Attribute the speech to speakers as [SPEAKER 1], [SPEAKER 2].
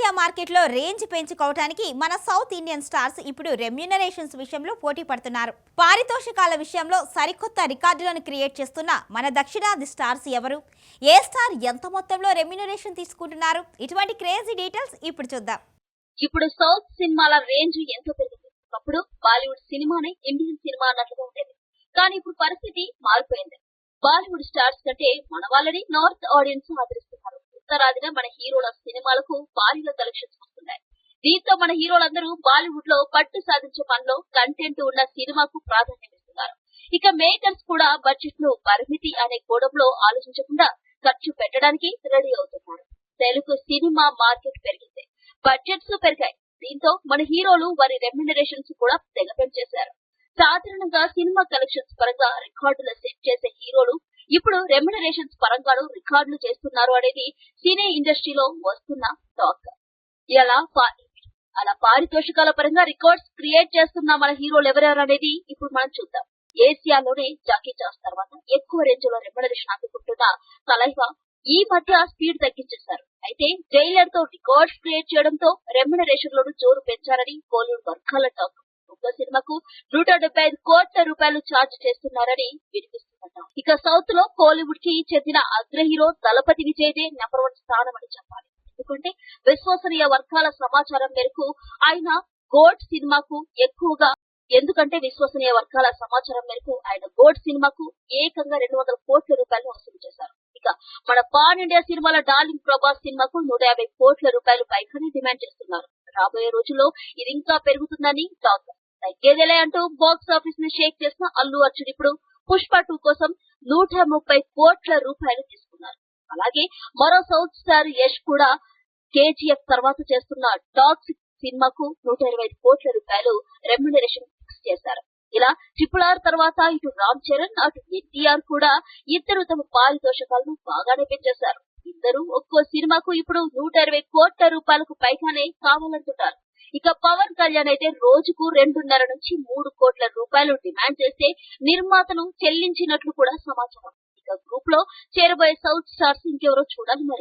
[SPEAKER 1] India మార్కెట్లో range పెంచుకోవడానికి మన సౌత్ ఇండియన్ స్టార్స్ ఇప్పుడు రెమ్యూనరేషన్స్ విషయంలో పోటీ పడుతున్నారు. పారితోషికాల విషయంలో సరికొత్త రికార్డులను క్రియేట్ చేస్తున్న మన దక్షిణాది స్టార్స్ ఎవరు? ఏ స్టార్ ఎంత మొత్తంలో రెమ్యూనరేషన్ తీసుకుంటున్నారు? ఇటువంటి క్రేజీ డీటెయిల్స్ ఇప్పుడు చూద్దాం.
[SPEAKER 2] ఇప్పుడు సౌత్ సినిమాల రేంజ్ ఎంతో పెరిగింది. అప్పుడు బాలీవుడ్ సినిమానే ఇండియన్ సినిమా అన్నట్లుగా ఉండేది. కానీ ఇప్పుడు పరిస్థితి మారిపోయింది. బాలీవుడ్ స్టార్స్ కంటే మన వాళ్ళని నార్త్ ఆడియన్స్ ఆదరిస్తున్నారు. ఉత్తరాదిన మన హీరోల సినిమాలకు భారీగా కలెక్షన్స్ వస్తున్నాయి. దీంతో మన హీరోలందరూ బాలీవుడ్ లో పట్టు సాధించే పనిలో కంటెంట్ ఉన్న సినిమాకు ప్రాధాన్యం ఇస్తున్నారు. ఇక మేకర్స్ కూడా బడ్జెట్ ను పరిమితి అనే కోణంలో ఆలోచించకుండా ఖర్చు పెట్టడానికి రెడీ అవుతున్నారు. తెలుగు సినిమా మార్కెట్ పెరిగింది, బడ్జెట్స్ పెరిగాయి. దీంతో మన హీరోలు వారి రెమ్యూనరేషన్స్ కూడా తెగ పెంచేశారు. సాధారణంగా సినిమా కలెక్షన్స్ పరంగా రికార్డులు సెట్ చేసే హీరోలు ఇప్పుడు రెమ్యూనరేషన్స్ పరంగాను రికార్డులు చేస్తున్నారు అనేది సినీ ఇండస్ట్రీలో వస్తున్న టాక్. అలా పారితోషికాల పరంగా రికార్డ్స్ క్రియేట్ చేస్తున్న మన హీరోలు ఎవరెవరు అనేది ఇప్పుడు మనం చూద్దాం. ఏసియాలోనే జాకీ చాన్స్ తర్వాత ఎక్కువ రేంజ్ లో రెమ్యూనరేషన్ అందుకుంటున్న తలైవా ఈ మధ్య స్పీడ్ తగ్గించేశారు. అయితే జైలర్ తో రికార్డ్స్ క్రియేట్ చేయడంతో రెమ్యూనరేషన్ లోను జోరు పెంచారని కోలీవుడ్ వర్గాల టాక్. ఒక్క సినిమాకు 175 కోట్ల రూపాయలు ఛార్జ్ చేస్తున్నారని వినిపిస్తుందట. ఇక సౌత్ లో కోలీవుడ్ కి చెందిన అగ్ర హీరో దళపతి విజయ్దే నెంబర్ 1 స్థానం అని చెప్పాలి. ఎందుకంటే విశ్వసనీయ వర్గాల సమాచారం మేరకు ఆయన గోడ్ సినిమాకు ఏకంగా 200 కోట్ల రూపాయలు వసూలు చేశారు. ఇక మన పాన్ ఇండియా సినిమాల డార్లింగ్ ప్రభాస్ సినిమాకు 150 కోట్ల రూపాయలు పైగానే డిమాండ్ చేస్తున్నారు. రాబోయే రోజుల్లో ఇది ఇంకా పెరుగుతుందని టాక్. తగ్గేదేలే అంటూ బాక్స్ ఆఫీస్ ని షేక్ చేసిన అల్లు అర్జున్ ఇప్పుడు పుష్ప 2 కోసం 130 కోట్ల రూపాయలు తీసుకున్నారు. అలాగే మరో సౌత్ స్టార్ యష్ కూడా కేజీఎఫ్ తర్వాత చేస్తున్న టాక్సిక్ సినిమాకు 125 కోట్ల రూపాయలు రెమ్యూనరేషన్ ఫిక్స్ చేశారు. ఇలా RRR తర్వాత ఇటు రామ్ చరణ్ అటు ఎన్టీఆర్ కూడా ఇద్దరు తమ పారితోషికాలను బాగానే పెంచేశారు. ఇద్దరు ఒక్కో సినిమాకు ఇప్పుడు 120 కోట్ల రూపాయలకు పైగానే కావాలంటున్నారు. ఇక పవన్ కళ్యాణ్ అయితే రోజుకు 2.5 నుంచి 3 కోట్ల రూపాయలు డిమాండ్ చేస్తే నిర్మాతలు చెల్లించినట్లు కూడా సమాచారం. ఇక గ్రూప్ లో చేరబోయే సౌత్ స్టార్స్ ఇంకెవరో చూడాలి మరి.